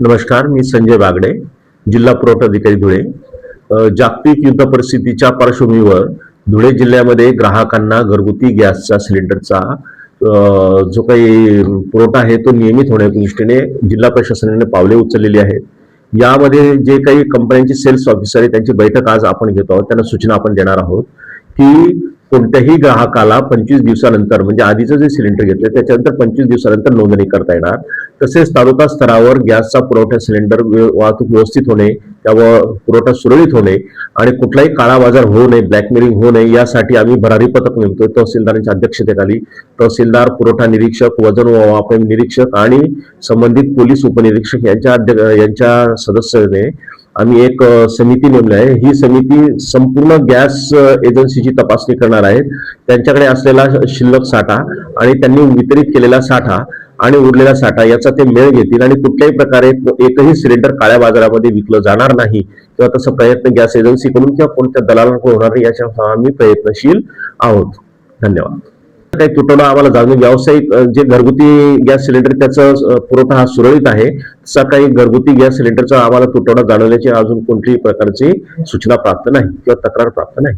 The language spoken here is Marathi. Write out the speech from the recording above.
नमस्कार, मी संजय बागडे, जिल्हा पुरवठा अधिकारी धुळे. जागतिक युद्ध परिस्थितीच्या पार्श्वभूमीवर धुळे जिल्ह्यामध्ये ग्राहकांना घरगुती गॅसचा सिलेंडरचा जो काही पुरवठा आहे तो नियमित होण्याच्या दृष्टीने जिल्हा प्रशासनाने पावले उचललेली आहेत. यामध्ये जे काही कंपन्यांचे सेल्स ऑफिसर आहेत त्यांची बैठक आज आपण घेतो आहोत. त्यांना सूचना आपण देणार आहोत की कोणत्याही ग्राहकाला 25 दिवसानंतर, म्हणजे आधीचं जे सिलेंडर घेतलं त्याच्यानंतर 25 दिवसानंतर नोंदणी करता येणार. तसेच तालुका स्तरावर गॅसचा पुरवठा सिलेंडर वाहतूक व्यवस्थित होणे, त्यावर पुरवठा सुरळीत होणे आणि कुठलाही काळा बाजार होऊ नये, ब्लॅकमेलिंग होऊ नये यासाठी आम्ही भरारी पथक नेमतोय. तहसीलदारांच्या अध्यक्षतेखाली तहसीलदार, पुरवठा निरीक्षक, वजन व मापन निरीक्षक आणि संबंधित पोलीस उपनिरीक्षक यांच्या सदस्याने आम्ही एक समिती नेमली आहे. ही समिती संपूर्ण गॅस एजन्सीची तपासणी करणार आहे. त्यांच्याकडे असलेला शिल्लक साठा आणि त्यांनी वितरित केलेला साठा आणि उरलेला साठा याचा ते मेळ घेतील आणि कुठल्याही प्रकारे एकही सिलेंडर काळ्या बाजारामध्ये विकलं जाणार नाही किंवा तसं प्रयत्न गॅस एजन्सीकडून किंवा कोणत्या दलालांकडून होणार नाही याच्या आम्ही प्रयत्नशील आहोत. धन्यवाद. काही तुटवडा आम्हाला जाणून, व्यावसायिक जे घरगुती गॅस सिलेंडर त्याचा पुरवठा हा सुरळीत आहे, तसा काही घरगुती गॅस सिलेंडरचा आम्हाला तुटवडा जाणवल्याची अजून कोणत्याही प्रकारची सूचना प्राप्त नाही किंवा तक्रार प्राप्त नाही.